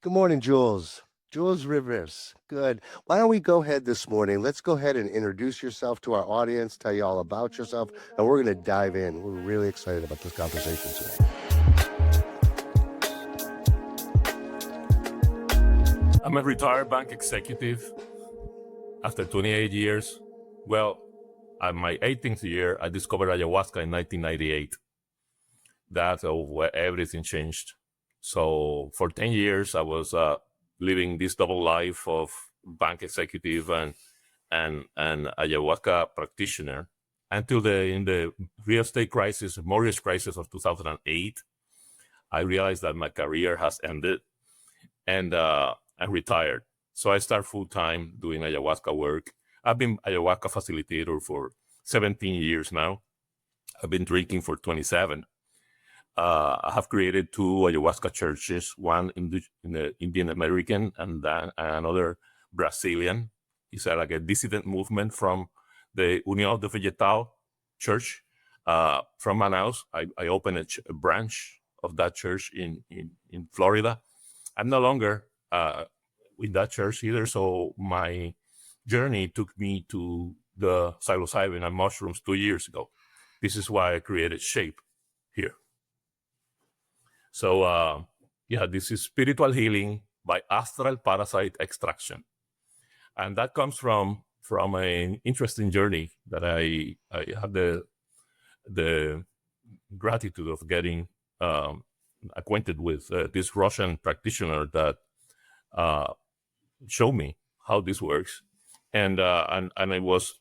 Good morning, Jules. Jules Rivers. Good. Why don't we go ahead this morning? Let's go ahead and introduce yourself to our audience, tell you all about yourself, and we're going to dive in. We're really excited about this conversation today. I'm a retired bank executive after 28 years. Well, at my 18th year, I discovered ayahuasca in 1998. That's where everything changed. So for 10 years, I was living this double life of bank executive and ayahuasca practitioner until in the real estate crisis, mortgage crisis of 2008. I realized that my career has ended and I retired. So I started full-time doing ayahuasca work. I've been ayahuasca facilitator for 17 years now. I've been drinking for 27. I have created 2 ayahuasca churches, one in the Indian American and another Brazilian. It's like a dissident movement from the União do Vegetal Church from Manaus. I opened a branch of that church in Florida. I'm no longer with that church either, so my journey took me to the psilocybin and mushrooms 2 years ago. This is why I created Shape here. So, this is spiritual healing by Astral Parasite Extraction. And that comes from an interesting journey that I had the gratitude of getting acquainted with this Russian practitioner that showed me how this works. And I was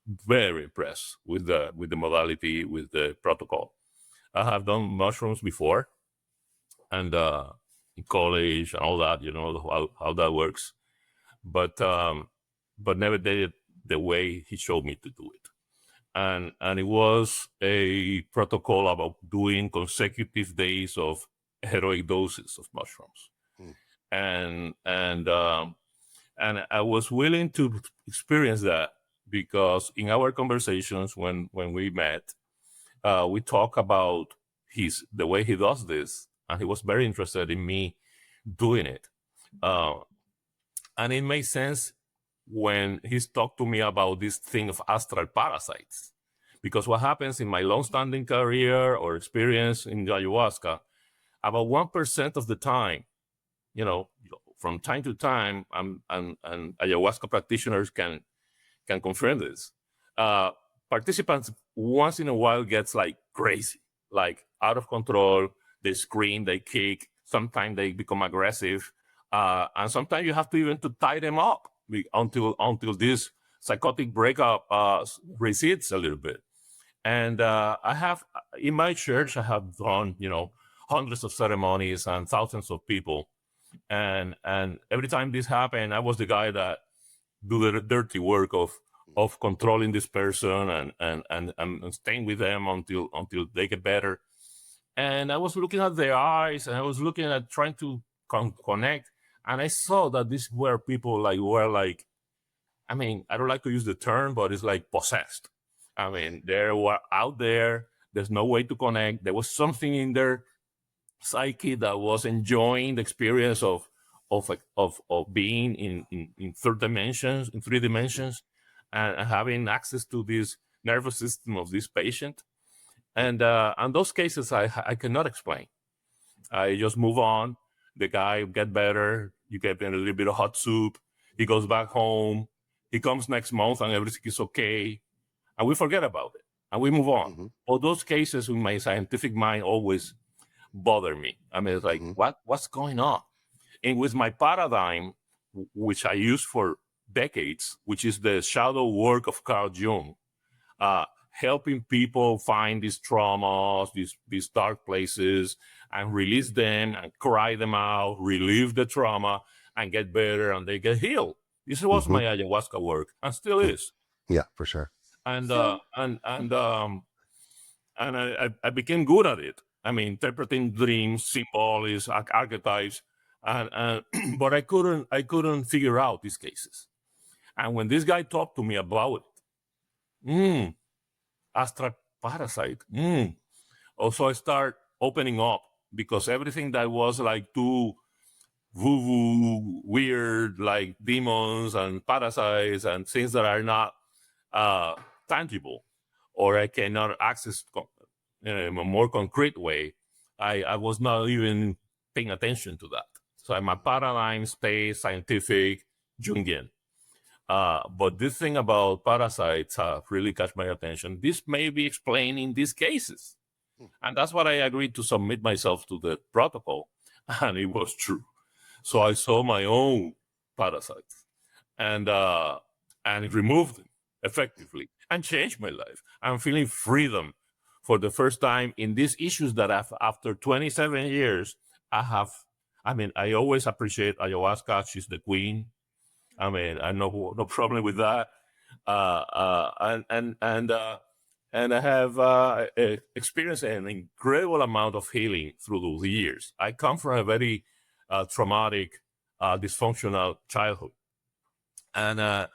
very impressed with the modality, with the protocol. I have done mushrooms before, and in college and all that, how that works, but never did it the way he showed me to do it. And it was a protocol about doing consecutive days of heroic doses of mushrooms. And I was willing to experience that because in our conversations when we met, we talk about the way he does this, and he was very interested in me doing it. And it made sense when he's talked to me about this thing of astral parasites. Because what happens in my long-standing career or experience in ayahuasca, about 1% of the time, from time to time, and ayahuasca practitioners can confirm this. Participants once in a while gets like crazy, like out of control. They scream, they kick. Sometimes they become aggressive, and sometimes you have to even to tie them up until this psychotic breakup recedes a little bit. And I have in my church, I have done hundreds of ceremonies and thousands of people, and every time this happened, I was the guy that do the dirty work of controlling this person and staying with them until they get better. And I was looking at their eyes, and I was looking at trying to connect, and I saw that these were people were like, I mean, I don't like to use the term, but it's like possessed. I mean, they were out there. There's no way to connect. There was something in their psyche that was enjoying the experience of being in third dimensions, in 3 dimensions, and having access to this nervous system of this patient. And those cases I cannot explain. I just move on. The guy get better. You get a little bit of hot soup. He goes back home. He comes next month and everything is okay. And we forget about it. And we move on. Mm-hmm. All those cases in my scientific mind always bother me. I mean, it's like, what's going on? And with my paradigm, which I used for decades, which is the shadow work of Carl Jung, helping people find these traumas, these dark places, and release them and cry them out, relieve the trauma, and get better, and they get healed. This was my ayahuasca work, and still is. Yeah, for sure. And I became good at it. I mean, interpreting dreams, symbols, archetypes, and but I couldn't figure out these cases. And when this guy talked to me about it, Astral Parasite, also I start opening up, because everything that was like too woo-woo, weird, like demons and parasites and things that are not tangible, or I cannot access in a more concrete way, I was not even paying attention to that. So my paradigm stays scientific, Jungian. But this thing about parasites really caught my attention. This may be explaining these cases. And that's what I agreed to submit myself to the protocol. And it was true. So I saw my own parasites and removed them effectively and changed my life. I'm feeling freedom for the first time in these issues that after 27 years, I always appreciate ayahuasca. She's the queen. I mean, I know no problem with that. And I have experienced an incredible amount of healing through those years. I come from a very traumatic, dysfunctional childhood. And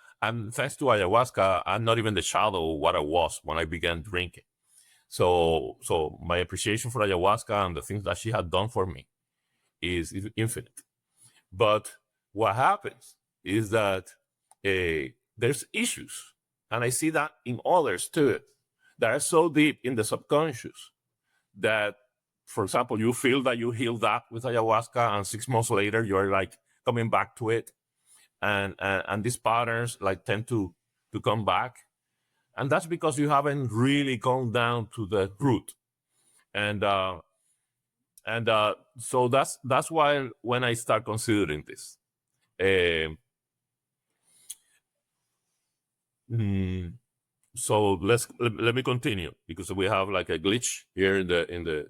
thanks to ayahuasca, I'm not even the shadow of what I was when I began drinking. So my appreciation for ayahuasca and the things that she had done for me is infinite. But what happens is that there's issues, and I see that in others too, that are so deep in the subconscious that, for example, you feel that you healed that with ayahuasca, and 6 months later you're like coming back to it, and these patterns like tend to come back, and that's because you haven't really gone down to the root, and so that's why when I start considering this. So let me continue, because we have like a glitch here in the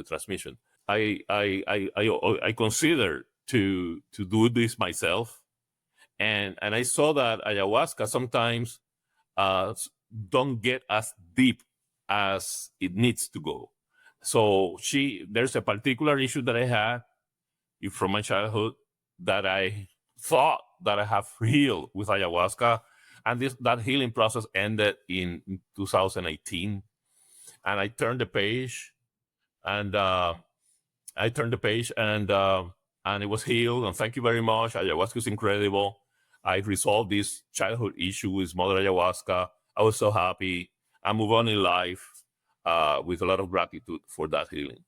transmission. I consider to do this myself, and I saw that ayahuasca sometimes don't get as deep as it needs to go. So there's a particular issue that I had from my childhood that I thought that I have healed with ayahuasca, and that healing process ended in 2018. And I turned the page, and and it was healed. And thank you very much. Ayahuasca is incredible. I resolved this childhood issue with Mother Ayahuasca. I was so happy. I move on in life with a lot of gratitude for that healing.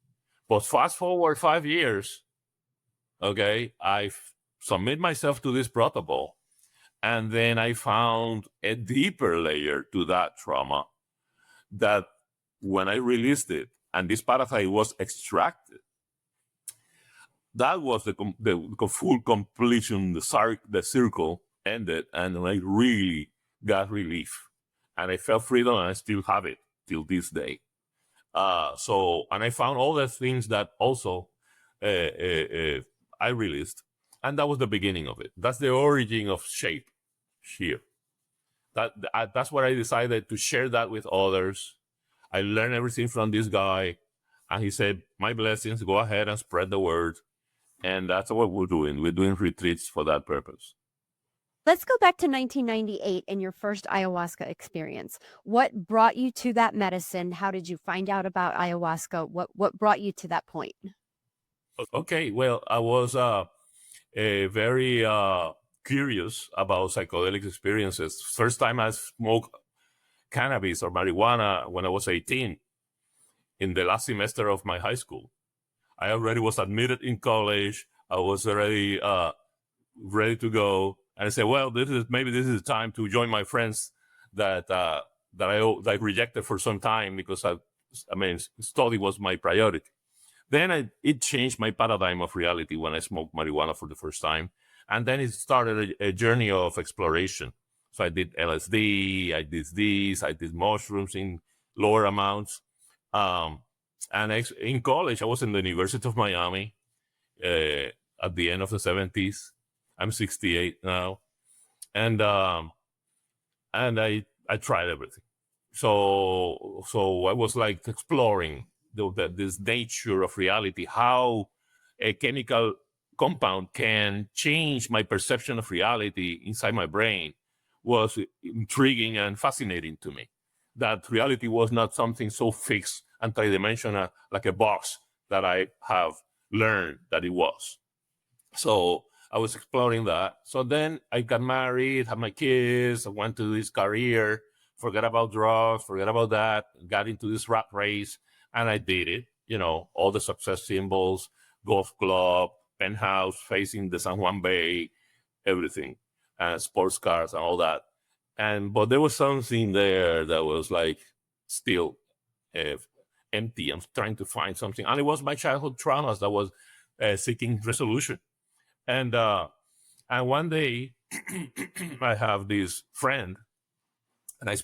But fast forward 5 years, okay, I submit myself to this protocol, and then I found a deeper layer to that trauma, that when I released it and this parasite was extracted, that was the full completion. The circle ended, and I really got relief, and I felt freedom, and I still have it till this day. And I found all the things that also I released, and that was the beginning of it. That's the origin of Shape here. That's what I decided to share that with others. I learned everything from this guy, and he said, "My blessings, go ahead and spread the word." And that's what we're doing. We're doing retreats for that purpose. Let's go back to 1998 and your first ayahuasca experience. What brought you to that medicine? How did you find out about ayahuasca? What brought you to that point? Okay, well, I was very curious about psychedelic experiences. First time I smoked cannabis or marijuana when I was 18, in the last semester of my high school. I already was admitted in college. I was already ready to go. And I said, well, maybe this is the time to join my friends that I rejected for some time, because study was my priority. Then it changed my paradigm of reality when I smoked marijuana for the first time. And then it started a journey of exploration. So I did LSD, I did mushrooms in lower amounts. And in college, I was in the University of Miami at the end of the 70s. I'm 68 now. And I tried everything. So I was like exploring this nature of reality, how a chemical compound can change my perception of reality inside my brain, was intriguing and fascinating to me. That reality was not something so fixed and three-dimensional like a box that I have learned that it was. So I was exploring that. So then I got married, had my kids, I went to this career, forget about drugs, forget about that, got into this rat race, and I did it. All the success symbols, golf club, penthouse facing the San Juan Bay, everything, sports cars and all that. But there was something there that was like still uh, empty. I'm trying to find something, and it was my childhood traumas that was seeking resolution. And one day, I have this friend, and I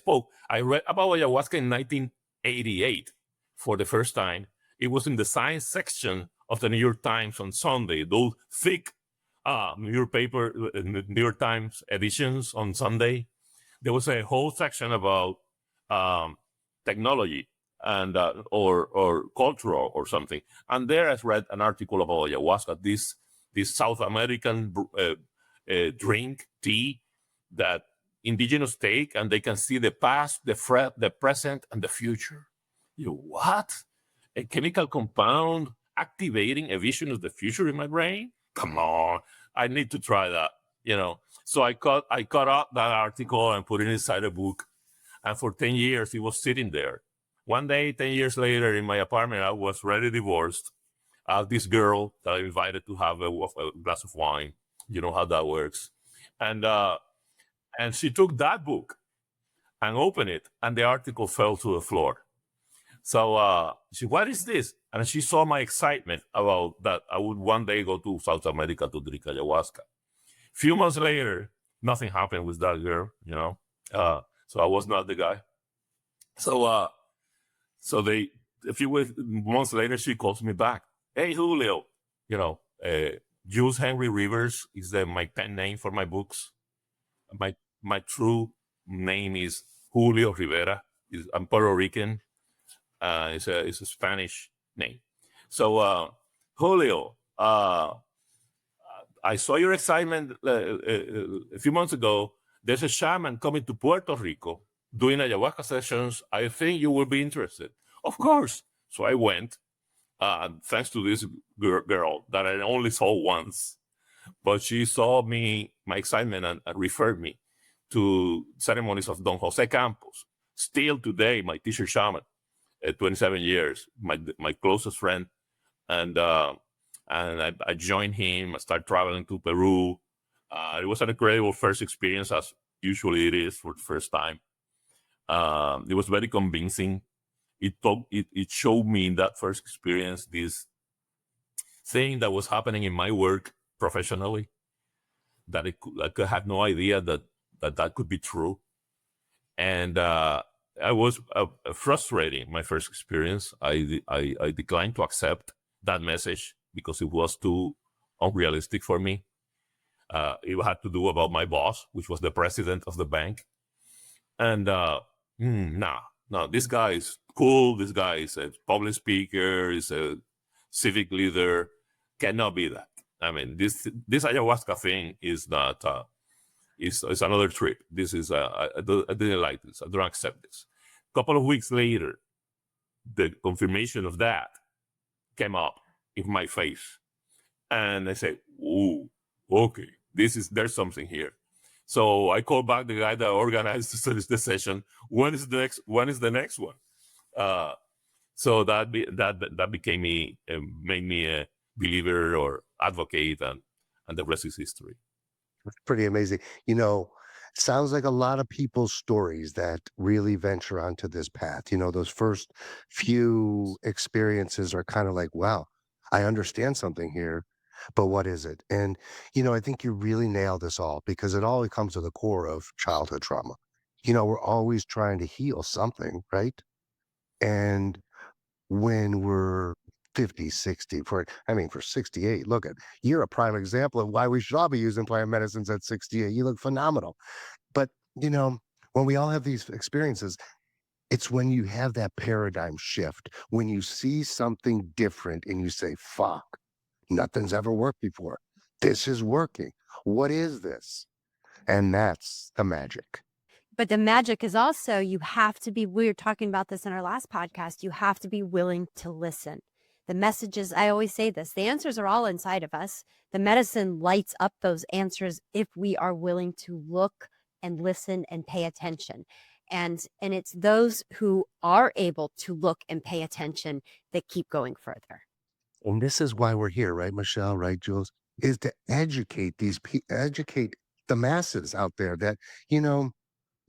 read about ayahuasca in 1988 for the first time. It was in the science section of the New York Times on Sunday. Those thick New York Times editions on Sunday. There was a whole section about technology and or cultural or something. And there I read an article about ayahuasca, this South American drink, tea that indigenous take, and they can see the past, the present, and the future. What? A chemical compound activating a vision of the future in my brain? Come on, I need to try that. So I cut out that article and put it inside a book. And for 10 years, it was sitting there. One day, 10 years later, in my apartment, I was already divorced. I had this girl that I invited to have a glass of wine. You know how that works. And she took that book and opened it, and the article fell to the floor. So she, what is this? And she saw my excitement about that I would one day go to South America to drink ayahuasca. Few months later, nothing happened with that girl, so I was not the guy. So a few months later, she calls me back. Hey, Julio, Jules Henry Rivers is my pen name for my books. My true name is Julio Rivera. I'm Puerto Rican. It's a Spanish name. So Julio, I saw your excitement a few months ago. There's a shaman coming to Puerto Rico doing ayahuasca sessions. I think you will be interested. Of course. So I went, thanks to this girl that I only saw once. But she saw my excitement, and referred me to ceremonies of Don Jose Campos. Still today, my teacher shaman, 27 years, my closest friend. And I joined him. I started traveling to Peru. It was an incredible first experience, as usually it is for the first time. It was very convincing. It showed me in that first experience this thing that was happening in my work professionally, that I had no idea that could be true. And I was frustrating my first experience. I declined to accept that message because it was too unrealistic for me. It had to do about my boss, which was the president of the bank. And no, this guy is cool. This guy is a public speaker, is a civic leader. Cannot be that. I mean, this ayahuasca thing is not. It's another trip. This is I didn't like this. I don't accept this. A couple of weeks later, the confirmation of that came up in my face, and I said, "Ooh, okay, there's something here." So I called back the guy that organized the session. When is the next one? So that became me, made me a believer or advocate, and the rest is history. It's pretty amazing. Sounds like a lot of people's stories that really venture onto this path. Those first few experiences are kind of like, wow, I understand something here, but what is it? And, I think you really nailed this all because it all comes to the core of childhood trauma. We're always trying to heal something, right? And when we're 50, 60, for 68, look at, you're a prime example of why we should all be using plant medicines at 68. You look phenomenal. But, when we all have these experiences, it's when you have that paradigm shift, when you see something different and you say, fuck, nothing's ever worked before. This is working. What is this? And that's the magic. But the magic is also, we were talking about this in our last podcast, you have to be willing to listen. The messages, I always say this, the answers are all inside of us. The medicine lights up those answers if we are willing to look and listen and pay attention. And it's those who are able to look and pay attention that keep going further. And this is why we're here, right, Michelle, right, Jules, is to educate educate the masses out there that, you know,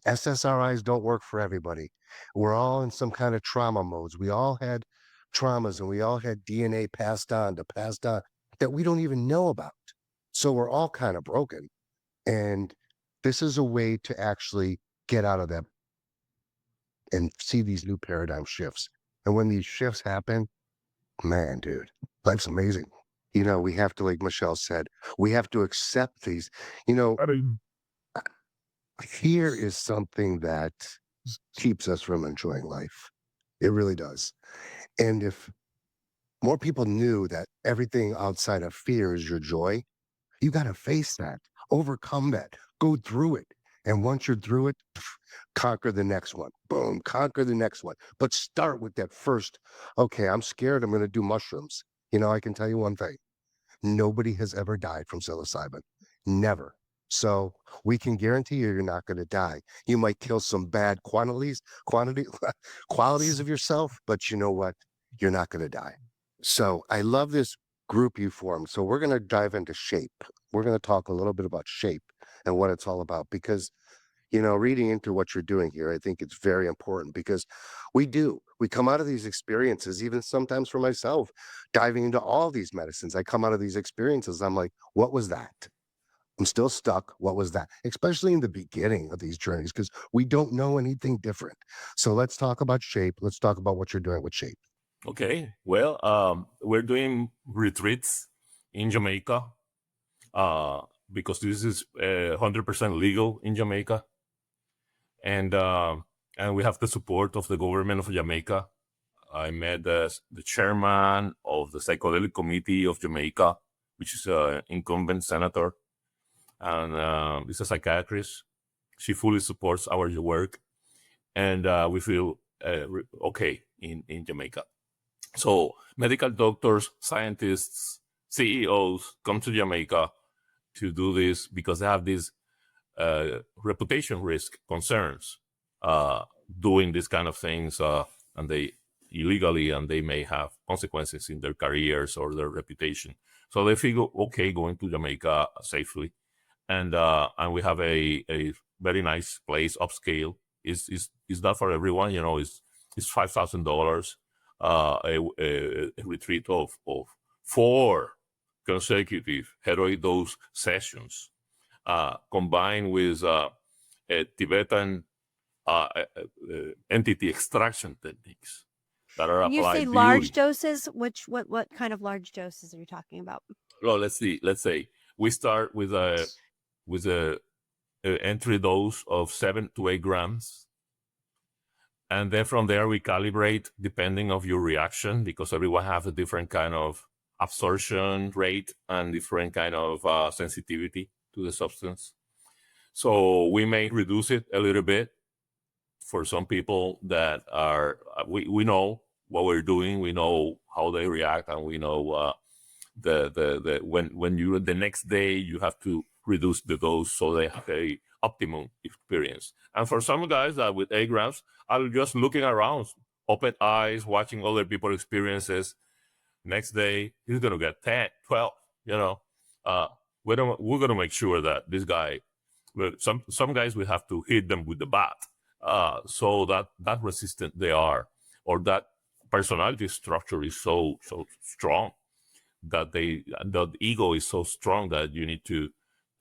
SSRIs don't work for everybody. We're all in some kind of trauma modes. We all had traumas and we all had DNA passed on that we don't even know about. So we're all kind of broken. And this is a way to actually get out of that and see these new paradigm shifts. And when these shifts happen, man, dude, life's amazing. You know, we have to, like Michelle said, we have to accept these. You know, fear is something that keeps us from enjoying life. It really does. And if more people knew that everything outside of fear is your joy, you got to face that, overcome that, go through it. And once you're through it, conquer the next one. Boom, conquer the next one. But start with that first, okay, I'm scared. I'm going to do mushrooms. You know, I can tell you one thing. Nobody has ever died from psilocybin. Never. So we can guarantee you're not going to die. You might kill some bad qualities of yourself, but you know what? You're not going to die. So I love this group you formed. So we're going to dive into shape. We're going to talk a little bit about shape and what it's all about because, you know, reading into what you're doing here, I think it's very important because we come out of these experiences, even sometimes for myself, diving into all these medicines. I come out of these experiences. I'm like, what was that? I'm still stuck. What was that? Especially in the beginning of these journeys, because we don't know anything different. So let's talk about shape. Let's talk about what you're doing with shape. Okay. Well, we're doing retreats in Jamaica because this is 100% legal in Jamaica. And we have the support of the government of Jamaica. I met the chairman of the Psychedelic Committee of Jamaica, which is an incumbent senator, and is a psychiatrist. She fully supports our work, and we feel okay in Jamaica. So medical doctors, scientists, CEOs come to Jamaica to do this because they have these reputation risk concerns doing these kind of things, and they illegally, and they may have consequences in their careers or their reputation. So they feel okay going to Jamaica safely, and we have a very nice place, upscale. Is not for everyone, you know. It's $5,000 a retreat of 4 consecutive heroic dose sessions, combined with Tibetan entity extraction techniques that are When you say applied large beauty. doses, what kind of large doses are you talking about? Well, let's see. Let's say we start with a entry dose of 7 to 8 grams, and then from there we calibrate depending of your reaction, because everyone has a different kind of absorption rate and different kind of sensitivity to the substance. So we may reduce it a little bit for some people that are, we know what we're doing, we know how they react, and we know when you the next day you have to reduce the dose so they have a optimum experience. And for some guys that with 8 grams are just looking around, open eyes, watching other people's experiences. Next day he's gonna get 10, 12. You know, we're gonna make sure that this guy. Well, some guys we have to hit them with the bat, so that resistant they are, or that personality structure is so strong that the ego is so strong that you need to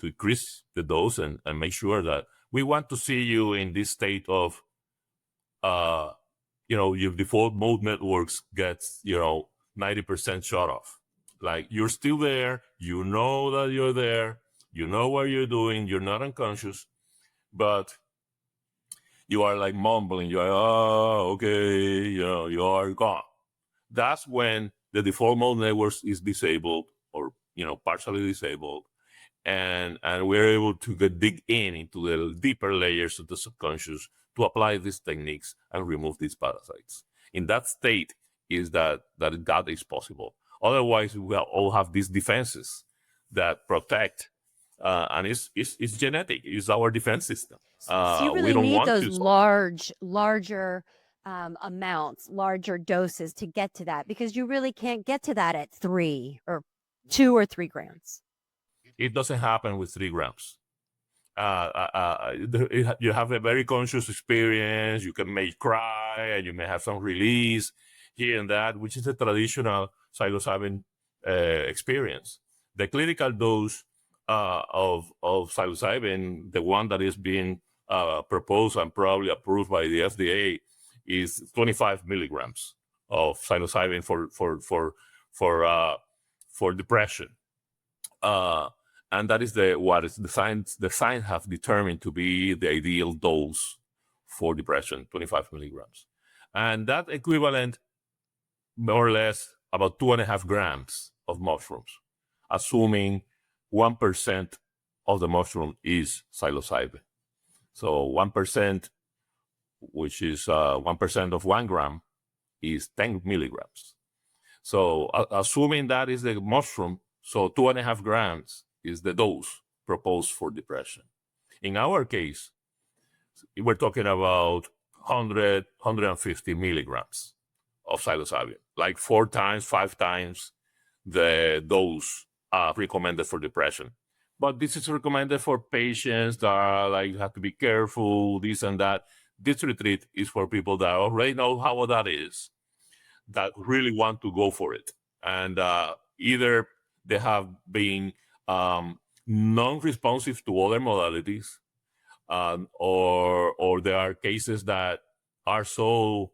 increase the dose and make sure that we want to see you in this state of, your default mode networks gets 90% shut off. Like you're still there, you know that you're there, you know what you're doing, you're not unconscious, but you are like mumbling, you're like, oh, okay, you are gone. That's when the default mode network is disabled or, partially disabled. And we're able to dig into the deeper layers of the subconscious to apply these techniques and remove these parasites. In that state, is that that is possible. Otherwise, we all have these defenses that protect, and it's genetic. It's our defense system. So you We really don't need want those to. larger amounts, larger doses to get to that, because you really can't get to that at 3 or 2 or 3 grams. It doesn't happen with 3 grams. You have a very conscious experience. You may cry, and you may have some release here and that, which is the traditional psilocybin experience. The clinical dose of psilocybin, the one that is being proposed and probably approved by the FDA, is 25 milligrams of psilocybin for depression. And that is the science have determined to be the ideal dose for depression, 25 milligrams. And that equivalent, more or less, about 2.5 grams of mushrooms, assuming 1% of the mushroom is psilocybin. So 1%, which is 1% of 1 gram, is 10 milligrams. So assuming that is the mushroom, so 2.5 grams is the dose proposed for depression. In our case, we're talking about 150 milligrams of psilocybin, like 4 times, 5 times the dose recommended for depression. But this is recommended for patients that are like, you have to be careful, this and that. This retreat is for people that already know how that is, that really want to go for it. And either they have been non-responsive to other modalities, or there are cases that are so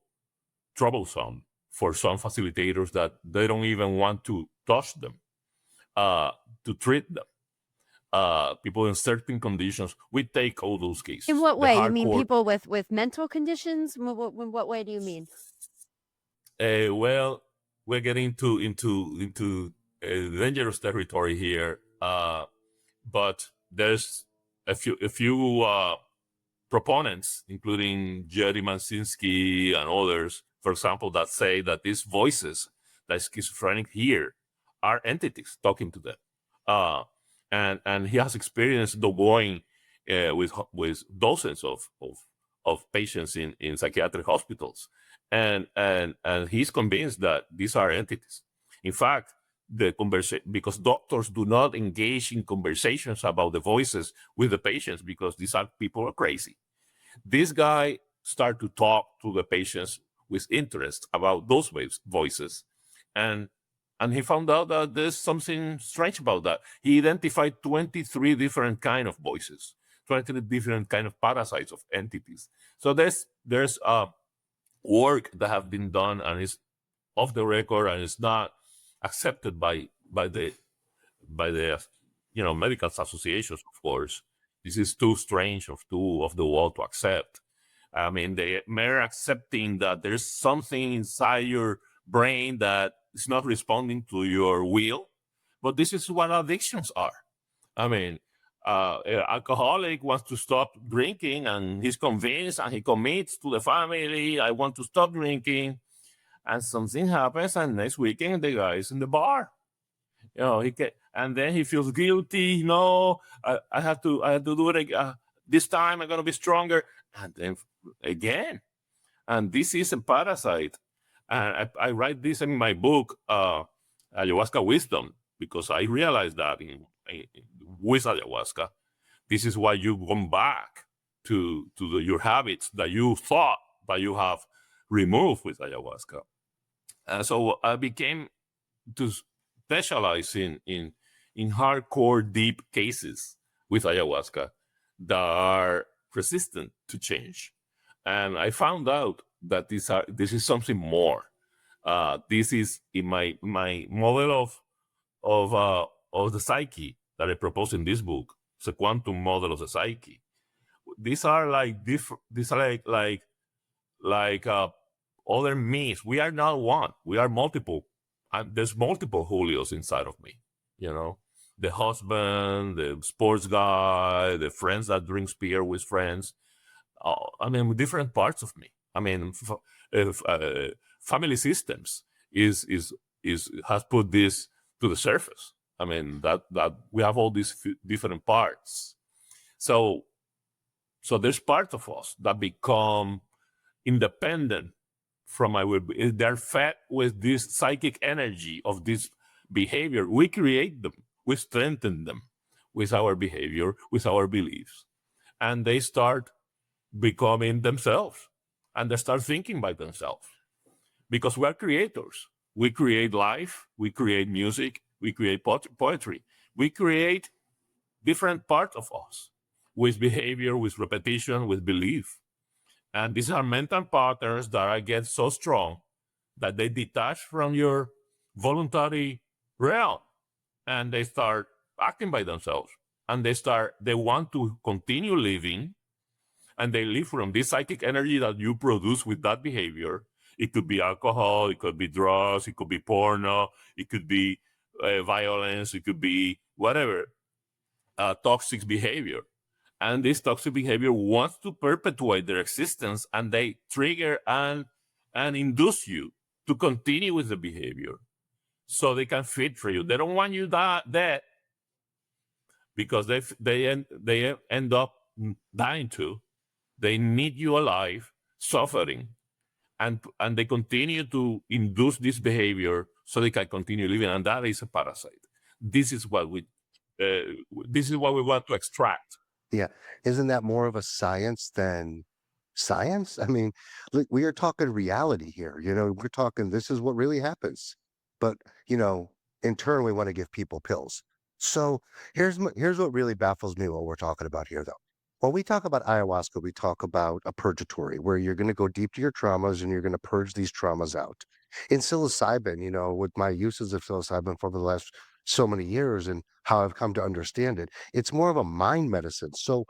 troublesome for some facilitators that they don't even want to touch them to treat them. People in certain conditions, we take all those cases. In what way? You mean people with mental conditions? In what way do you mean? Well, we're getting into dangerous territory here, but there's a few proponents, including Jerry Mansinski and others, for example, that say that these voices that schizophrenic hear are entities talking to them. And he has experienced going with dozens of patients in psychiatric hospitals, and he's convinced that these are entities. In fact, because doctors do not engage in conversations about the voices with the patients because these people are crazy. This guy started to talk to the patients with interest about those voices, and he found out that there's something strange about that. He identified 23 different kind of voices, 23 different kind of parasites of entities. So there's work that have been done, and it's off the record, and it's not accepted by the medical associations. Of course, this is too strange of the world to accept. I mean, they mere accepting that there's something inside your brain that is not responding to your will. But this is what addictions are. I mean, an alcoholic wants to stop drinking, and he's convinced, and he commits to the family, I want to stop drinking. And something happens, and next weekend the guy is in the bar. And then he feels guilty. No, I have to do it again. This time I'm gonna be stronger. And then again, and this is a parasite. And I write this in my book, Ayahuasca Wisdom, because I realized that with ayahuasca, this is why you come back to your habits that you thought that you have removed with ayahuasca. And so I became to specialize in hardcore, deep cases with ayahuasca that are resistant to change. And I found out that this is something more. This is in my model of the psyche that I propose in this book. It's a quantum model of the psyche. These are like different. These are like other me's. We are not one. We are multiple. There's multiple Julios inside of me. The husband, the sports guy, the friends that drinks beer with friends. I mean, different parts of me. I mean, family systems has put this to the surface. I mean, that we have all these different parts. So there's parts of us that become independent from our, they're fed with this psychic energy of this behavior. We create them, we strengthen them with our behavior, with our beliefs, and they start becoming themselves, and they start thinking by themselves, because we're creators. We create life, we create music, we create poetry, we create different parts of us with behavior, with repetition, with belief. And these are mental patterns that get so strong that they detach from your voluntary realm, and they start acting by themselves. And they want to continue living, and they live from this psychic energy that you produce with that behavior. It could be alcohol, it could be drugs, it could be porno, it could be violence, it could be whatever, toxic behavior. And this toxic behavior wants to perpetuate their existence, and they trigger and induce you to continue with the behavior so they can feed for you. They don't want you dead, because they end up dying too. They need you alive, suffering, and they continue to induce this behavior so they can continue living, and that is a parasite. This is what we want to extract. Yeah. Isn't that more of a science than science? I mean, look, we are talking reality here. We're talking this is what really happens. But, in turn, we want to give people pills. So here's what really baffles me what we're talking about here, though. When we talk about ayahuasca, we talk about a purgatory where you're going to go deep to your traumas and you're going to purge these traumas out. In psilocybin, with my uses of psilocybin for the last so many years and how I've come to understand it, it's more of a mind medicine. So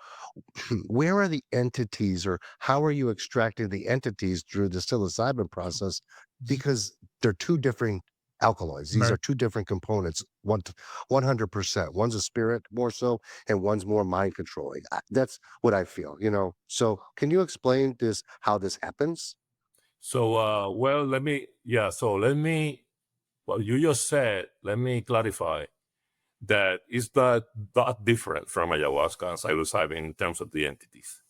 where are the entities, or how are you extracting the entities through the psilocybin process? Because they're two different alkaloids. These Right. are two different components. 100%. One's a spirit more so, and one's more mind controlling. That's what I feel. So can you explain how this happens? So, well, what you just said, let me clarify that it's not that different from ayahuasca and psilocybin in terms of the entities.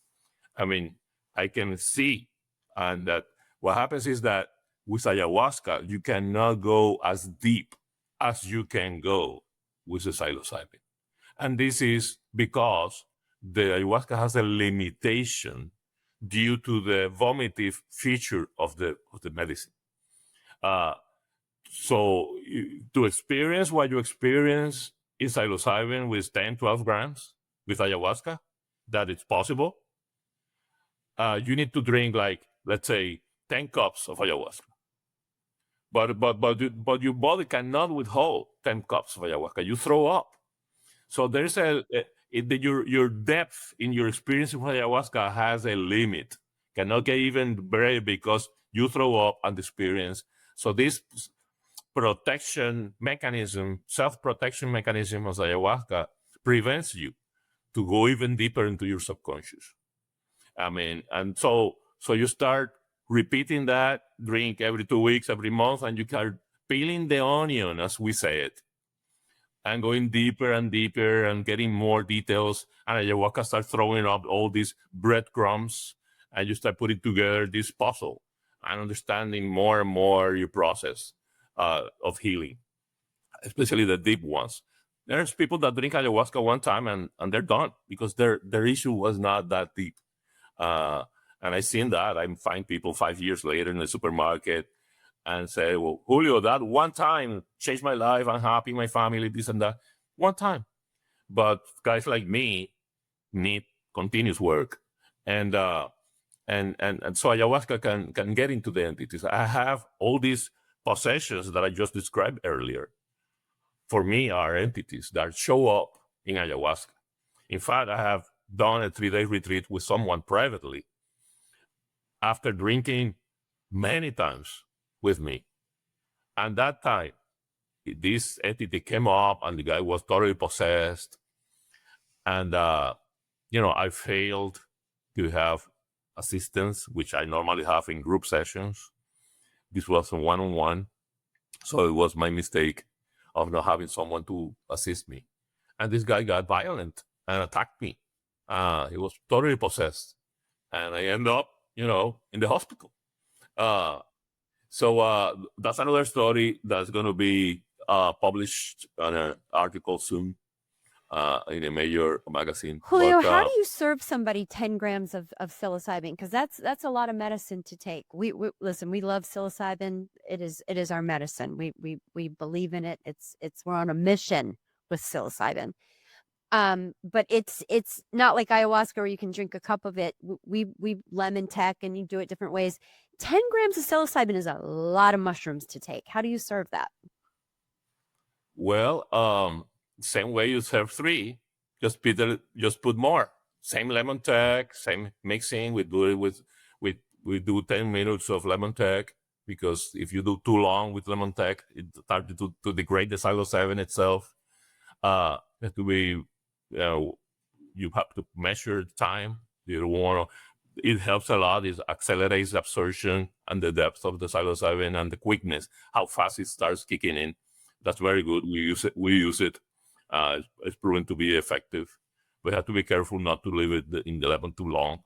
I mean, I can see, and that what happens is that with ayahuasca, you cannot go as deep as you can go with the psilocybin. And this is because the ayahuasca has a limitation due to the vomitive feature of the medicine. So to experience what you experience in psilocybin with 10, 12 grams with ayahuasca, that it's possible, you need to drink, like, let's say, 10 cups of ayahuasca. But your body cannot withhold 10 cups of ayahuasca. You throw up. So there's your depth in your experience with ayahuasca has a limit. Cannot get even very, because you throw up and experience. So this protection mechanism, self-protection mechanism of ayahuasca prevents you to go even deeper into your subconscious. I mean, and so you start repeating that drink every 2 weeks, every month, and you start peeling the onion, as we say it, and going deeper and deeper and getting more details. And ayahuasca starts throwing up all these breadcrumbs, and you start putting together this puzzle and understanding more and more your process of healing, especially the deep ones. There's people that drink ayahuasca one time and they're done because their issue was not that deep. And I've seen that. I find people 5 years later in the supermarket and say, well, Julio, that one time changed my life. I'm happy, my family, this and that. One time. But guys like me need continuous work. And so ayahuasca can get into the entities. I have all these possessions that I just described earlier. For me, are entities that show up in ayahuasca. In fact, I have done a 3-day retreat with someone privately after drinking many times with me. And that time, this entity came up and the guy was totally possessed. And, I failed to have assistance, which I normally have in group sessions. This was a one-on-one, so it was my mistake of not having someone to assist me. And this guy got violent and attacked me. He was totally possessed, and I ended up, in the hospital. So that's another story that's going to be published on an article soon in a major magazine. Julio, But, how do you serve somebody 10 grams of psilocybin? Because that's a lot of medicine to take. We listen, we love psilocybin. It is our medicine. We believe in it. We're on a mission with psilocybin. But it's not like ayahuasca where you can drink a cup of it. We lemon tech and you do it different ways. 10 grams of psilocybin is a lot of mushrooms to take. How do you serve that? well, same way you serve 3, just put more. Same lemon tech, same mixing. We do it we do 10 minutes of lemon tech, because if you do too long with lemon tech, it starts to degrade the psilocybin itself. You have to be, you have to measure the time. You don't want to. It helps a lot. It accelerates the absorption and the depth of the psilocybin and the quickness, how fast it starts kicking in. That's very good. We use it. It's proven to be effective. We have to be careful not to leave it in the lemon too long,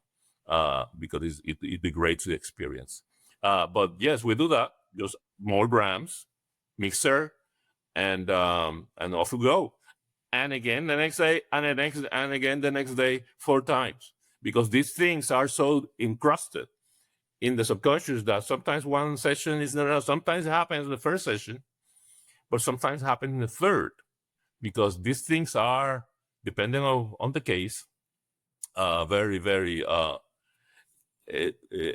because it degrades the experience. But yes, we do that. Just more grams, mixer, and off we go. And again the next day, and again the next day, 4 times, because these things are so encrusted in the subconscious that sometimes one session is not enough. Sometimes it happens in the first session, but sometimes it happens in the third, because these things are, depending on the case, very, very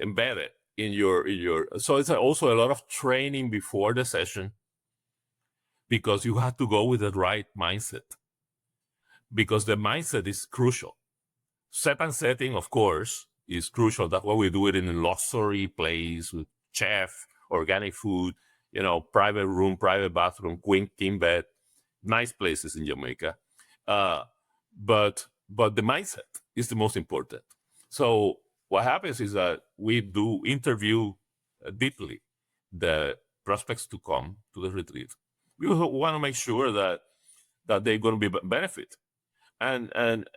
embedded in your. So it's also a lot of training before the session, because you have to go with the right mindset, because the mindset is crucial. Set and setting, of course, is crucial. That's why we do it in a luxury place with chef, organic food, private room, private bathroom, king bed, nice places in Jamaica. But the mindset is the most important. So what happens is that we do interview deeply the prospects to come to the retreat. We want to make sure that they're going to be benefit, and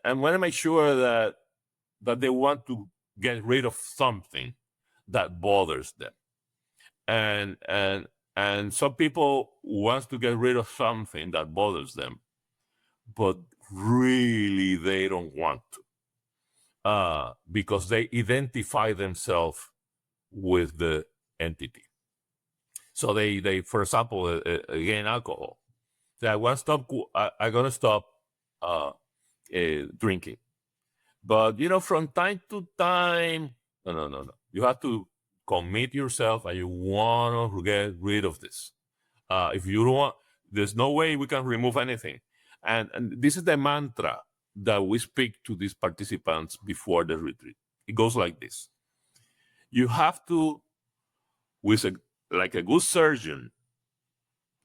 want to make sure that they want to get rid of something that bothers them, and some people wants to get rid of something that bothers them, but really they don't want to, because they identify themselves with the entity. So they for example, again, alcohol. I want to stop. I'm gonna stop drinking, but from time to time, no. You have to commit yourself, and you want to get rid of this. If you don't want, there's no way we can remove anything. And this is the mantra that we speak to these participants before the retreat. It goes like this: you have to, like a good surgeon,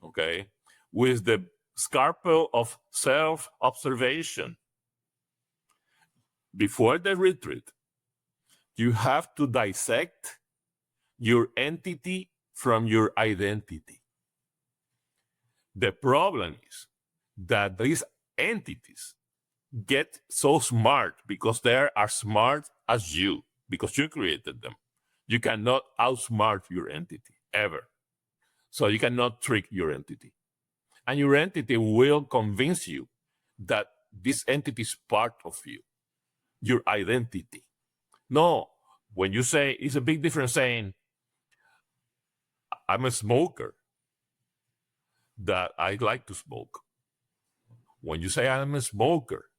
okay, with the scalpel of self-observation, before the retreat, you have to dissect your entity from your identity. The problem is that these entities get so smart because they are as smart as you, because you created them. You cannot outsmart your entity, ever. So you cannot trick your entity. And your entity will convince you that this entity is part of you, your identity. No, when you say, it's a big difference saying, I'm a smoker, that I like to smoke. When you say I'm a smoker,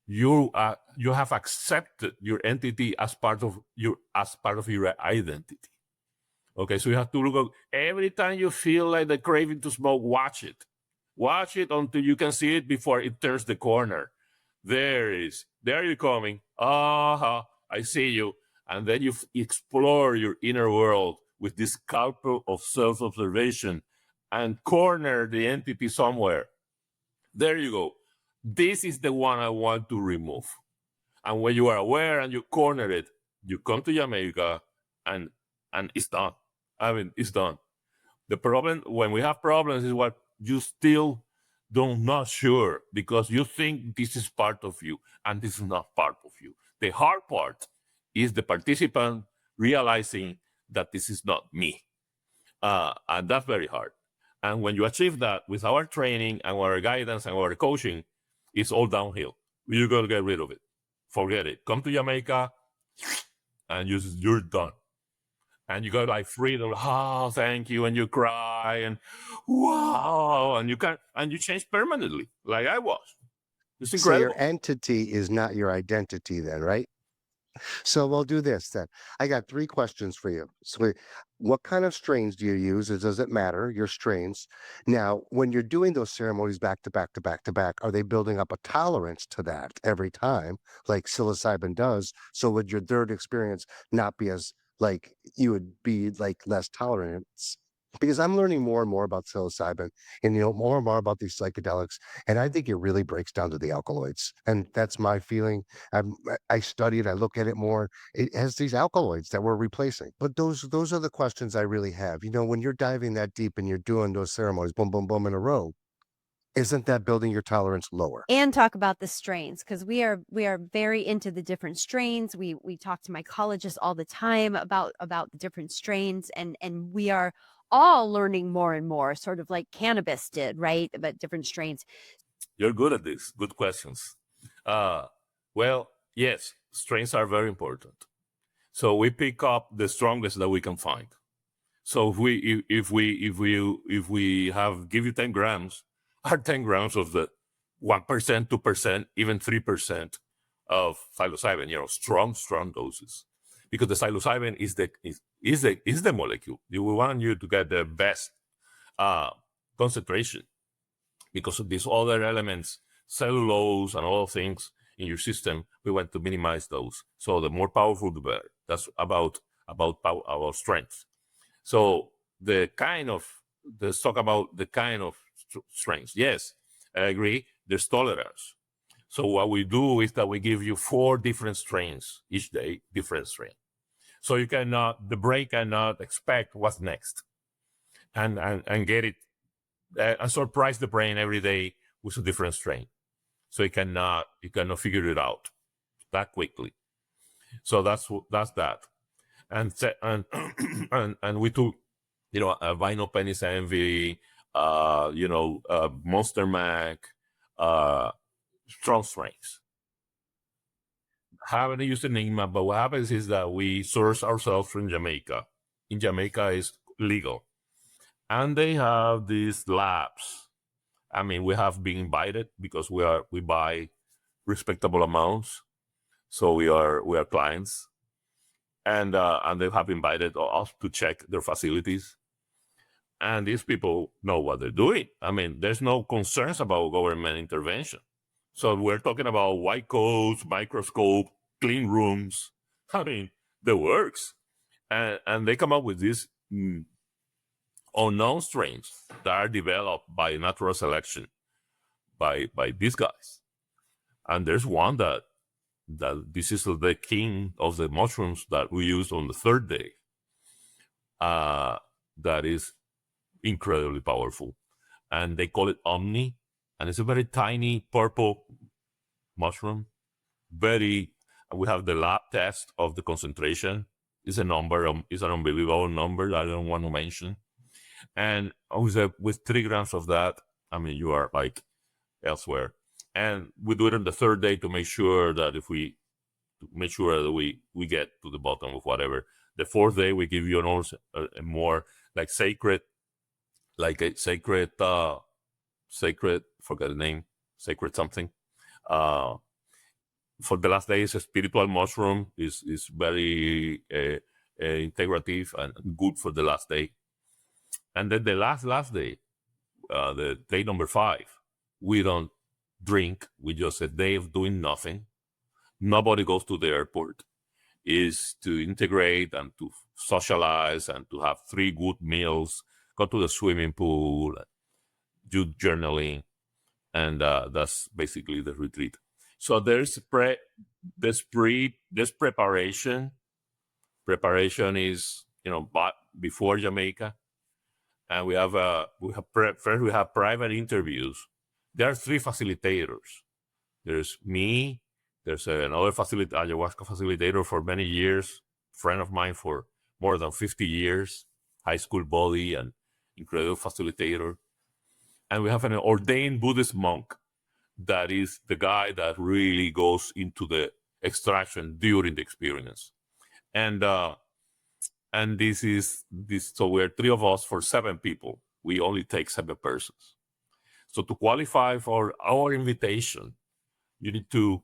you have accepted your entity as part of your identity. Okay, so you have to look at, every time you feel like the craving to smoke, watch it. Watch it until you can see it before it turns the corner. There you're coming. I see you. And then you explore your inner world with this scalpel of self-observation and corner the entity somewhere. There you go. This is the one I want to remove. And when you are aware and you corner it, you come to Jamaica, and it's done. I mean, it's done. The problem when we have problems is what you still not sure because you think this is part of you and this is not part of you. The hard part is the participant realizing that this is not me. And that's very hard. And when you achieve that with our training and our guidance and our coaching, it's all downhill. You got to get rid of it. Forget it. Come to Jamaica and you're done. And you go like freedom, oh, thank you, and you cry and wow, and you change permanently, like I was. It's So your incredible. entity is not your identity then, right? So we'll do this then. I got 3 questions for you. So what kind of strains do you use? It doesn't matter, your strains. Now, when you're doing those ceremonies back to back to back to back, are they building up a tolerance to that every time, like psilocybin does? So would your third experience not be as like you would be like less tolerance? Because I'm learning more and more about psilocybin and more and more about these psychedelics. And I think it really breaks down to the alkaloids. And that's my feeling. I study it, I look at it more. It has these alkaloids that we're replacing. But those are the questions I really have. When you're diving that deep and you're doing those ceremonies, boom, boom, boom in a row, isn't that building your tolerance lower? And talk about the strains, because we are very into the different strains. We talk to mycologists all the time about the different strains, and we are all learning more and more, sort of like cannabis did, right? About different strains. You're good at this. Good questions. Well, yes, strains are very important. So we pick up the strongest that we can find. So if we have give you 10 grams, are 10 grams of the 1%, 2%, even 3% of psilocybin, strong doses. Because the psilocybin is the molecule. We want you to get the best concentration because of these other elements, cellulose and all things in your system. We want to minimize those. So the more powerful, the better. That's about strength. So let's talk about the kind of strengths. Yes, I agree. There's tolerance. So what we do is that we give you 4 different strains each day, different strain. So the brain cannot expect what's next, and get it and surprise the brain every day with a different strain. So you cannot figure it out that quickly. So that's that. And and we took vinyl penis envy, monster mac, strong strains. Haven't used enigma, but what happens is that we source ourselves from Jamaica. In Jamaica is legal, and they have these labs. I mean, we have been invited because we buy respectable amounts, so we are clients, and they have invited us to check their facilities. And these people know what they're doing. I mean, there's no concerns about government intervention. So we're talking about white coats, microscope, clean rooms. I mean, the works. And they come up with these unknown strains that are developed by natural selection by these guys. And there's one that this is the king of the mushrooms that we used on the 3rd day. That is incredibly powerful. And they call it Omni. And it's a very tiny purple mushroom. We have the lab test of the concentration. It's an unbelievable number that I don't want to mention. And with 3 grams of that, I mean, you are like elsewhere. And we do it on the 3rd day to make sure that we get to the bottom of whatever. The 4th day, we give you a more like sacred, forget the name, sacred something. For the last day, is a spiritual mushroom. Is very integrative and good for the last day. And then the last day, the day number 5, we don't drink. We just a day of doing nothing. Nobody goes to the airport. Is to integrate and to socialize and to have 3 good meals, go to the swimming pool, do journaling, and that's basically the retreat. So there's preparation. Preparation is before Jamaica, And first we have private interviews. There are 3 facilitators. There's me. There's another ayahuasca facilitator for many years, friend of mine for more than 50 years, high school buddy and incredible facilitator. And we have an ordained Buddhist monk that is the guy that really goes into the extraction during the experience. And so we're 3 of us for 7 people. We only take 7 persons. So to qualify for our invitation, you need to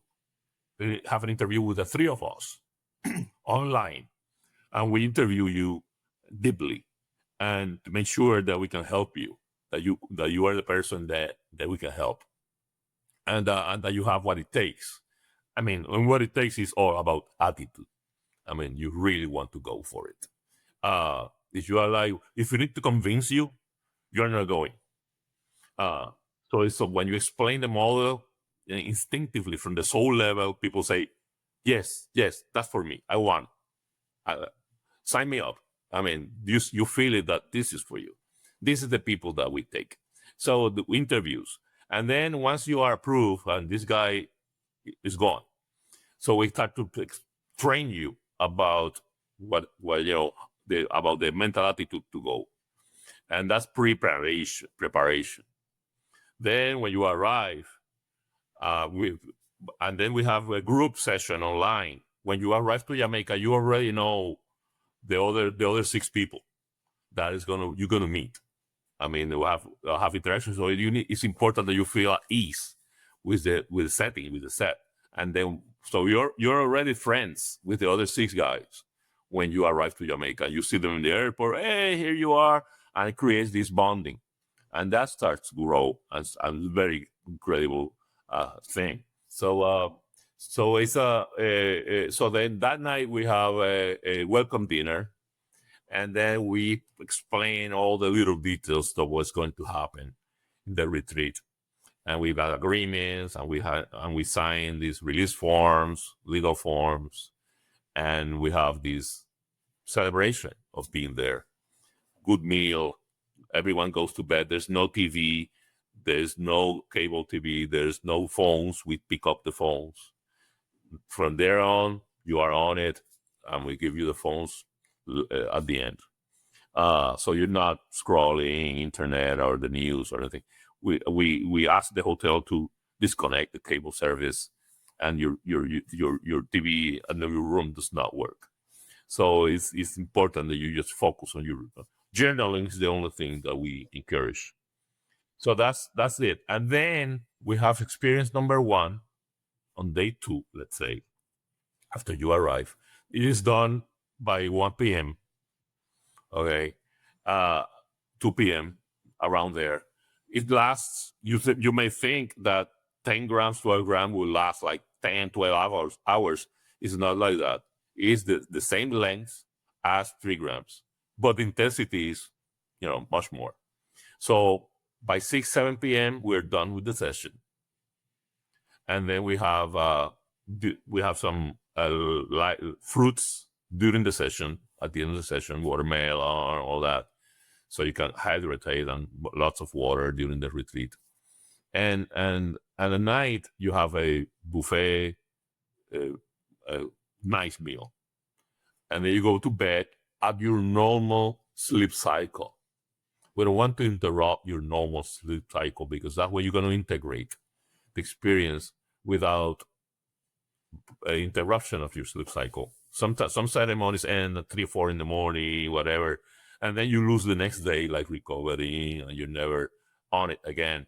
have an interview with the 3 of us online, and we interview you deeply and to make sure that we can help you, that you are the person that we can help, and that you have what it takes. I mean, and what it takes is all about attitude. I mean, you really want to go for it. If you need to convince you, you're not going. So when you explain the model, instinctively from the soul level, people say, yes, that's for me. I want. Sign me up. I mean, you feel it that this is for you. This is the people that we take. So the interviews. And then once you are approved and this guy is gone, so we start to train you about about the mental attitude to go. And that's preparation. Then when you arrive, and then we have a group session online. When you arrive to Jamaica, you already know the other 6 people that you're gonna meet. I mean, we have interactions. So it's important that you feel at ease with the setting, with the set, and then so you're already friends with the other 6 guys when you arrive to Jamaica. You see them in the airport. Hey, here you are, and it creates this bonding, and that starts to grow as a very incredible thing. So it's so then that night we have a welcome dinner, and then we explain all the little details of what's going to happen in the retreat, and we've got agreements, and we sign these release forms, legal forms, and we have this celebration of being there. Good meal. Everyone goes to bed. There's no TV. There's no cable TV. There's no phones. We pick up the phones. From there on, you are on it, and we give you the phones at the end. So you're not scrolling internet or the news or anything. We ask the hotel to disconnect the cable service, and your TV and your room does not work. So it's important that you just focus on your journaling is the only thing that we encourage. So that's it. And then we have experience number 1 on day 2, let's say, after you arrive. It is done by 1 p.m. Okay, 2 p.m. around there. It lasts. You may think that 10 grams, 12 grams will last like 10, 12 hours. It's not like that. It's the same length as 3 grams, but the intensity is, much more. So by 6, 7 p.m., we're done with the session. And then we have some fruits during the session, at the end of the session, watermelon, all that. So you can hydrate and lots of water during the retreat. And at night, you have a buffet, a nice meal. And then you go to bed at your normal sleep cycle. We don't want to interrupt your normal sleep cycle, because that's when you're going to integrate the experience without an interruption of your sleep cycle. Some ceremonies end at 3 or 4 in the morning, whatever, and then you lose the next day, like recovering, and you're never on it again.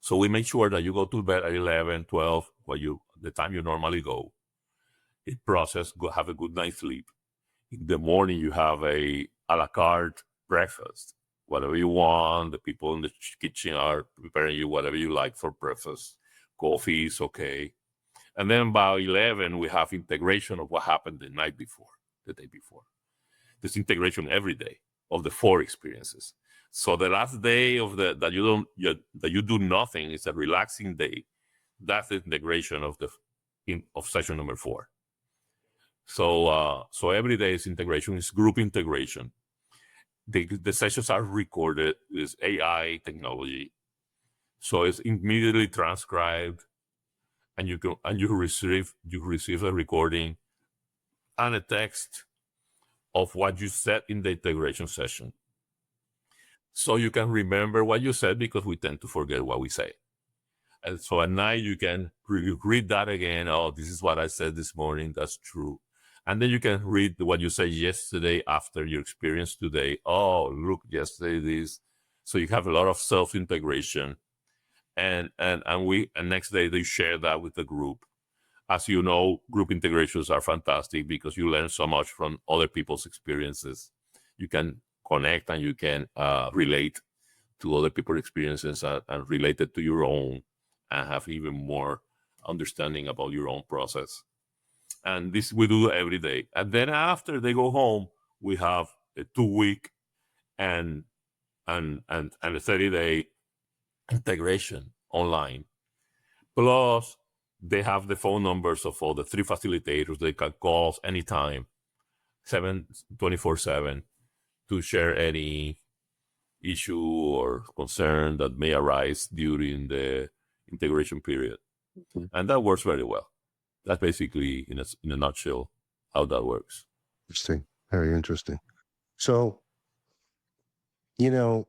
So we make sure that you go to bed at 11, 12, the time you normally go. Eat process, have a good night's sleep. In the morning, you have a la carte breakfast. Whatever you want, the people in the kitchen are preparing you whatever you like for breakfast. Coffee is okay. And then by 11, we have integration of what happened the day before. This integration every day of the 4 experiences. So the last day that you do nothing is a relaxing day. That's the integration of session number 4. So every day is integration, is group integration. the sessions are recorded with AI technology, so it's immediately transcribed, and you receive a recording and a text of what you said in the integration session, so you can remember what you said, because we tend to forget what we say. And so at night you can read that again. Oh, this is what I said this morning. That's true. And then you can read what you said yesterday after your experience today. Oh, look, yesterday this. So you have a lot of self-integration. And next day they share that with the group. As you know, group integrations are fantastic because you learn so much from other people's experiences. You can connect and you can relate to other people's experiences and relate it to your own, and have even more understanding about your own process. And this we do every day. And then after they go home, we have a 2-week and a 30-day integration online. Plus, they have the phone numbers of all the 3 facilitators. They can call us anytime, 24/7, to share any issue or concern that may arise during the integration period. Mhm. And that works very well. That's basically, in a nutshell, how that works. Interesting. Very interesting. So, you know,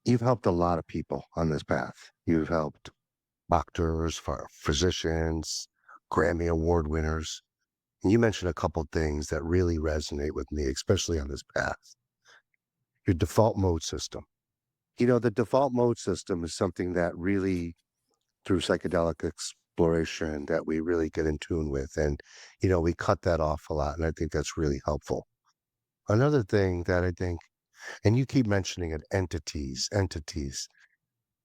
you've helped a lot of people on this path. You've helped doctors, physicians, Grammy Award winners. And you mentioned a couple things that really resonate with me, especially on this path. Your default mode system. The default mode system is something that really, through psychedelic exploration, that we really get in tune with. And, we cut that off a lot. And I think that's really helpful. Another thing that I think, and you keep mentioning it, entities.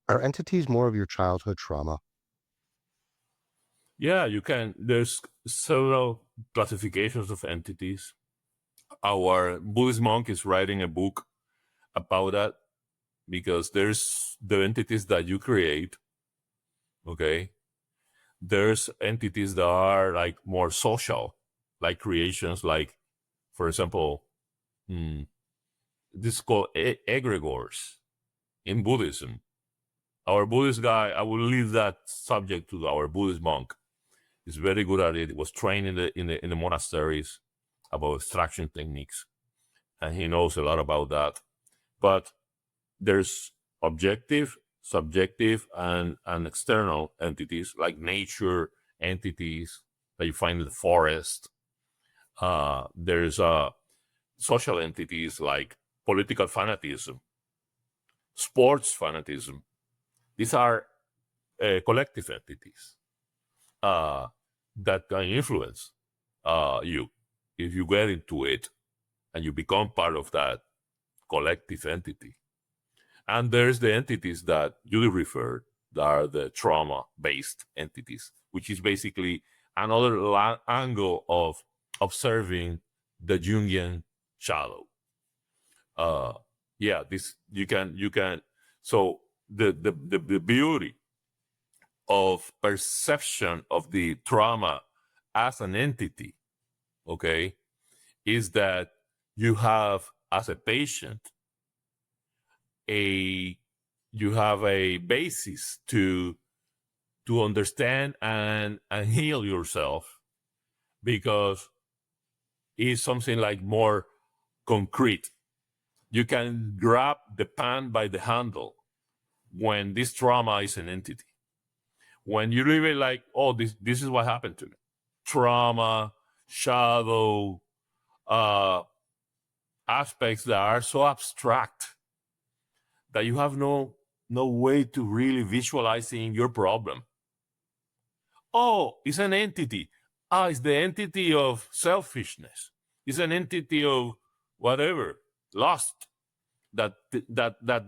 Are entities more of your childhood trauma? Yeah, you can. There's several classifications of entities. Our Buddhist monk is writing a book about that, because there's the entities that you create. Okay. There's entities that are like more social, like creations, like, for example, this is called egregores in Buddhism. Our Buddhist guy, I will leave that subject to our Buddhist monk. He's very good at it. He was trained in the monasteries about extraction techniques, and he knows a lot about that. But there's objective, subjective, and external entities, like nature entities that you find in the forest. There's social entities like political fanaticism, sports fanaticism. These are collective entities that can influence you if you get into it and you become part of that collective entity. And there's the entities that you referred, that are the trauma-based entities, which is basically another angle of observing the Jungian shadow. Yeah, this you can. So the beauty of perception of the trauma as an entity, okay, is that you have, as a patient, you have a basis to understand and heal yourself, because it's something like more concrete. You can grab the pan by the handle when this trauma is an entity. When you live it like, oh, this is what happened to me. Trauma, shadow, aspects that are so abstract that you have no way to really visualizing your problem. Oh, it's an entity. It's the entity of selfishness. It's an entity of whatever, lust, that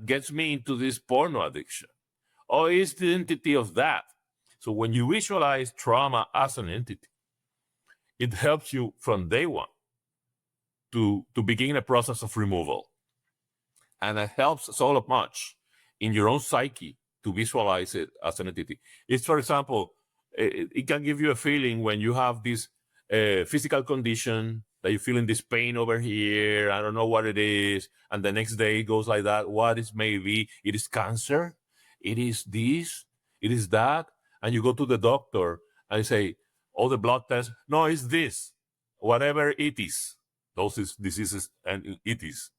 gets me into this porno addiction. Oh, it's the entity of that. So when you visualize trauma as an entity, it helps you from day one to begin a process of removal. And it helps so much in your own psyche to visualize it as an entity. It's, for example, it can give you a feeling when you have this physical condition that you're feeling this pain over here. I don't know what it is. And the next day it goes like that. What is maybe? It is cancer. It is this. It is that. And you go to the doctor and you say, all the blood tests. No, it's this. Whatever it is. Those is diseases and it is.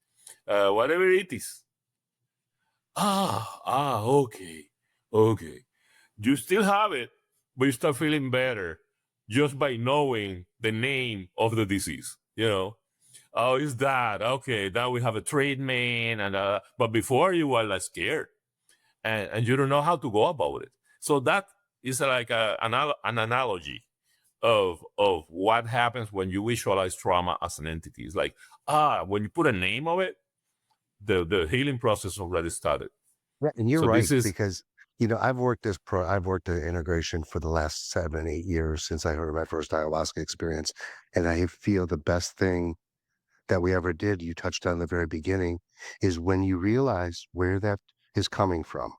Whatever it is. Okay. Okay. You still have it, but you start feeling better just by knowing the name of the disease. Oh, it's that. Okay, now we have a treatment, and but before you were like scared, and you don't know how to go about it. So that is like an analogy of what happens when you visualize trauma as an entity. It's like when you put a name of it, the healing process already started. Yeah, and you're So right this is because I've worked the integration for the last 7, 8 years since I heard my first ayahuasca experience, and I feel the best thing that we ever did, you touched on the very beginning, is when you realize where that is coming from,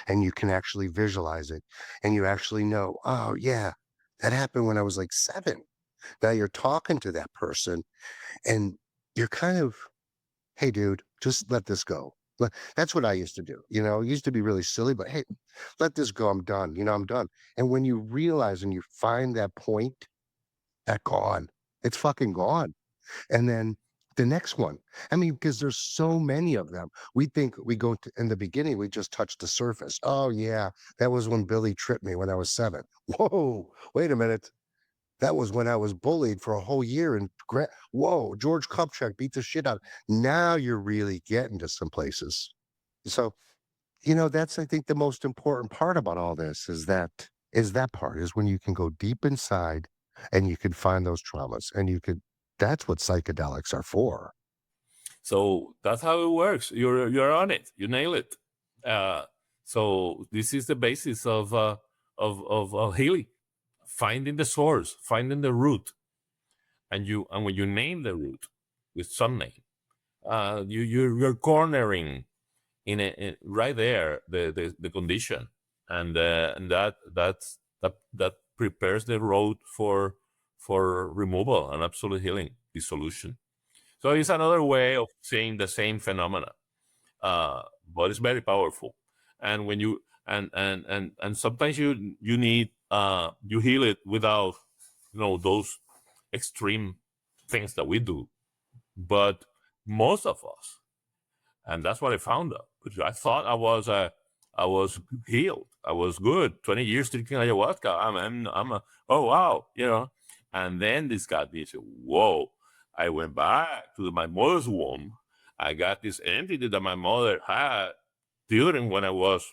and you can actually visualize it, and you actually know, oh yeah, that happened when I was like 7. Now you're talking to that person, and you're kind of, hey, dude, just let this go. That's what I used to do. It used to be really silly, but hey, let this go. I'm done. I'm done. And when you realize and you find that point, that gone, it's fucking gone. And then the next one, I mean, because there's so many of them. We think we go to, in the beginning, we just touched the surface. Oh, yeah, that was when Billy tripped me when I was 7. Whoa, wait a minute. That was when I was bullied for a whole year. And whoa, George Kupchak beat the shit out. Now you're really getting to some places. So, that's, I think, the most important part about all this is that part is when you can go deep inside and you can find those traumas and that's what psychedelics are for. So that's how it works. You're on it. You nail it. Uh, so this is the basis of healing, finding the source, finding the root, and when you name the root with some name, you're cornering right there the condition, and that prepares the road for removal and absolute healing, dissolution. So it's another way of saying the same phenomena, but it's very powerful. And when you and sometimes you need you heal it without those extreme things that we do. But most of us, and that's what I found out. Because I thought I was healed. I was good. 20 years drinking ayahuasca. I'm a, oh wow. And then this got me. Whoa. I went back to my mother's womb. I got this entity that my mother had during when I was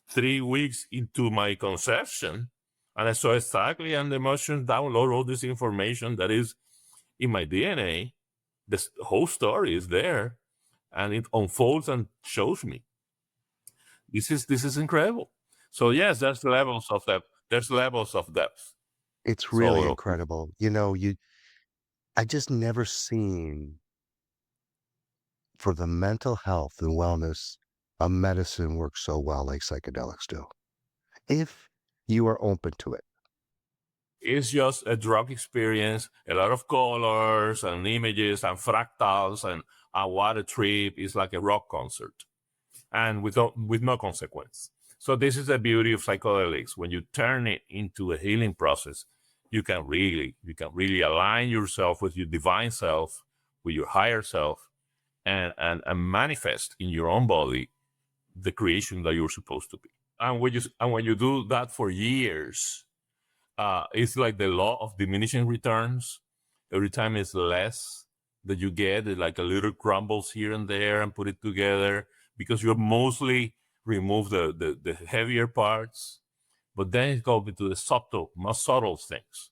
3 weeks into my conception. And I saw exactly, and the emotions download all this information that is in my DNA. The whole story is there, and it unfolds and shows me. This is incredible. So yes, there's levels of depth. There's levels of depth. It's really So incredible. I just never seen for the mental health and wellness a medicine works so well like psychedelics do. If you are open to it. it's just a drug experience, a lot of colors and images and fractals and a water trip. Is like a rock concert, and with no consequence. So this is the beauty of psychedelics. When you turn it into a healing process, you can really align yourself with your divine self, with your higher self, and manifest in your own body the creation that you're supposed to be. And when you do that for years, it's like the law of diminishing returns. Every time it's less that you get, like a little crumbles here and there and put it together, because you mostly remove the heavier parts, but then it goes into the more subtle things.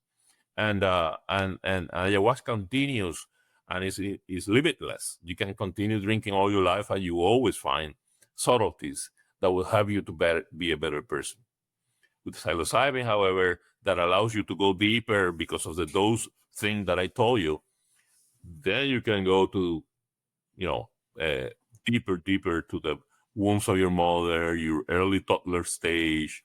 And ayahuasca continues, and is limitless. You can continue drinking all your life, and you always find subtleties that will help you to be a better person. With psilocybin, however, that allows you to go deeper because of the dose thing that I told you, then you can go to, deeper to the wounds of your mother, your early toddler stage,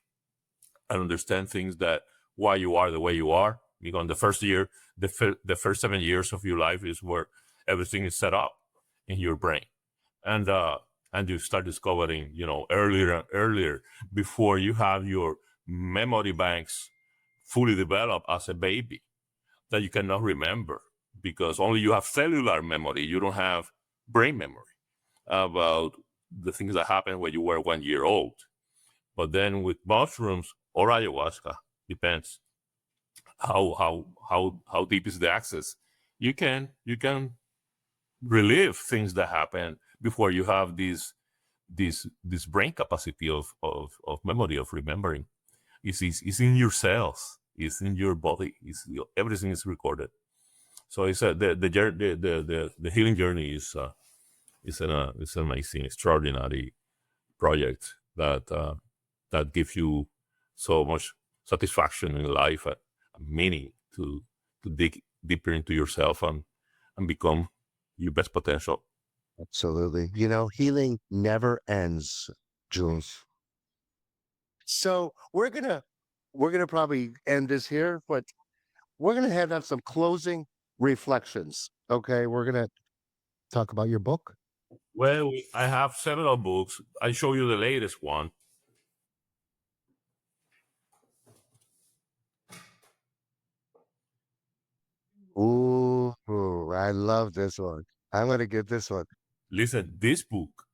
and understand things that why you are the way you are, because the first year, the first 7 years of your life is where everything is set up in your brain, and you start discovering, earlier and earlier, before you have your memory banks fully developed as a baby, that you cannot remember because only you have cellular memory. You don't have brain memory about the things that happened when you were 1 year old. But then with mushrooms or ayahuasca, depends how deep is the access. You can relive things that happen before you have this brain capacity of memory, of remembering. It's in your cells, it's in your body, everything is recorded. So it's the healing journey is an amazing, extraordinary project that gives you so much satisfaction in life, a meaning to dig deeper into yourself and become your best potential. Absolutely. Healing never ends, Jules. So we're gonna probably end this here, but we're gonna have some closing reflections. Okay, we're gonna talk about your book. Well, I have several books. I show you the latest one. Ooh, I love this one. I'm gonna get this one. Listen, this book,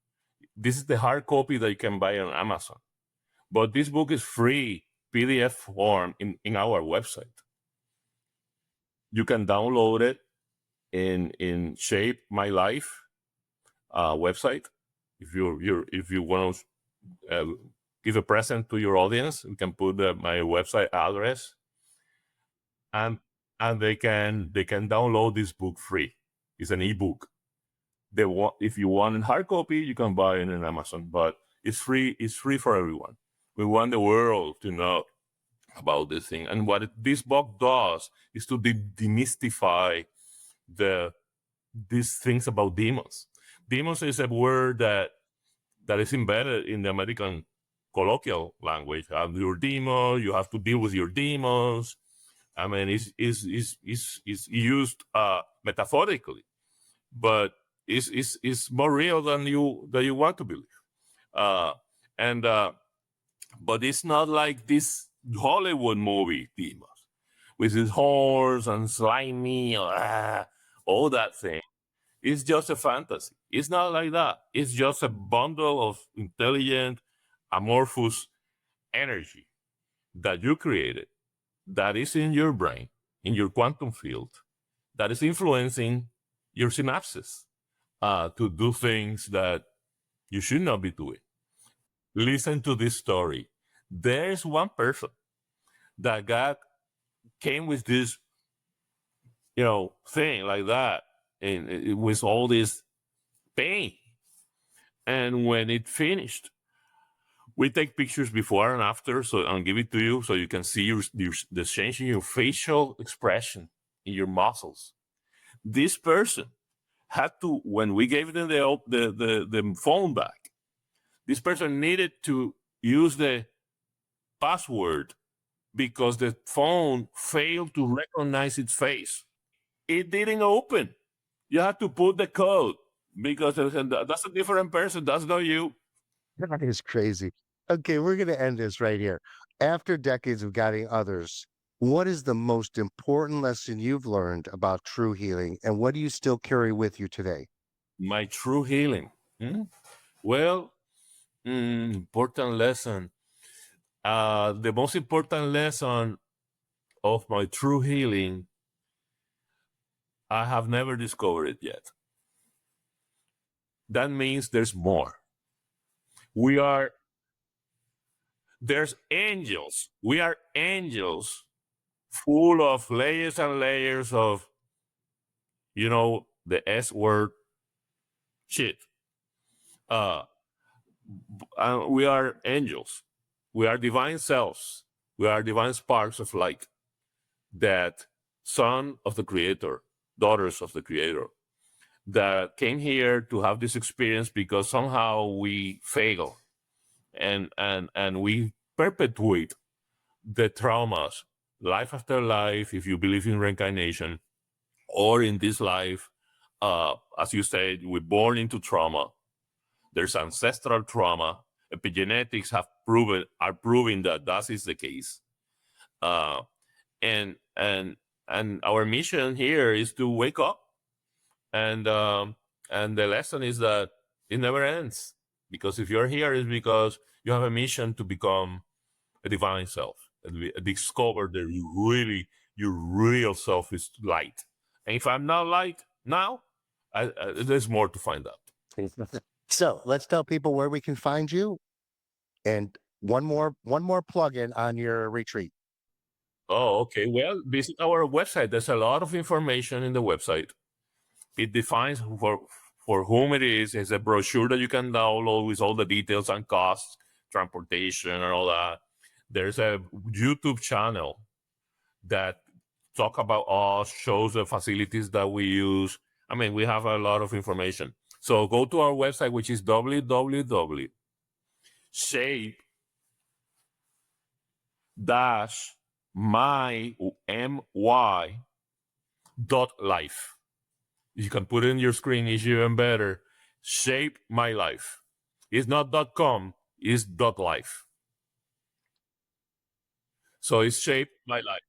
this is the hard copy that you can buy on Amazon. But this book is free PDF form in our website. You can download it in Shape My Life website. If you want to give a present to your audience, we can put my website address, and they can download this book free. It's an ebook. If you want a hard copy, you can buy it on Amazon, but it's free. It's free for everyone. We want the world to know about this thing. And what this book does is to demystify these things about demons. Demons is a word that is embedded in the American colloquial language. Your demon, you have to deal with your demons. I mean, it's used metaphorically, but it's more real than you want to believe. And but it's not like this Hollywood movie demons with his horns and slimy, all that thing. It's just a fantasy. It's not like that. It's just a bundle of intelligent, amorphous energy that you created, that is in your brain, in your quantum field, that is influencing your synapses to do things that you should not be doing. Listen to this story. There's one person that came with this, thing like that, and it was all this pain. And when it finished, we take pictures before and after, and give it to you so you can see the change in your facial expression, in your muscles. This person had to, when we gave them the phone back, this person needed to use the password because the phone failed to recognize its face. It didn't open. You had to put the code because that's a different person. That's not you. That is crazy. Okay, we're gonna end this right here. After decades of guiding others, what is the most important lesson you've learned about true healing, and what do you still carry with you today? My true healing. Well, important lesson. The most important lesson of my true healing, I have never discovered it yet. That means there's more. There's angels. We are angels full of layers and layers of, the S word shit. We are angels. We are divine selves. We are divine sparks of light, that son of the creator, daughters of the creator, that came here to have this experience because somehow we fail and we perpetuate the traumas life after life, if you believe in reincarnation, or in this life, as you said, we're born into trauma. There's ancestral trauma. Epigenetics are proving that is the case. And our mission here is to wake up, and the lesson is that it never ends, because if you're here, it's because you have a mission to become a divine self, and discover that your real self is light. And if I'm not light now, there's more to find out. So let's tell people where we can find you, and one more plug-in on your retreat. Oh, okay. Well, visit our website. There's a lot of information in the website. It defines for whom it is. It's a brochure that you can download with all the details and costs, transportation, and all that. There's a YouTube channel that talk about us, shows the facilities that we use. I mean, we have a lot of information. So go to our website, which is shape-my.life. You can put it in your screen, it's even better. Shape My Life. It's not .com, it's .life. So it's Shape My Life.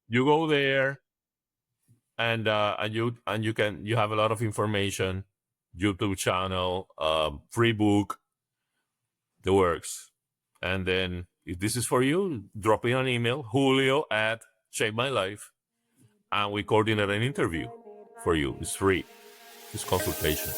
You go there, and you have a lot of information, YouTube channel, free book, the works. And then if this is for you, drop in an email, Julio@Shape My Life, and we coordinate an interview for you. It's free. It's consultation.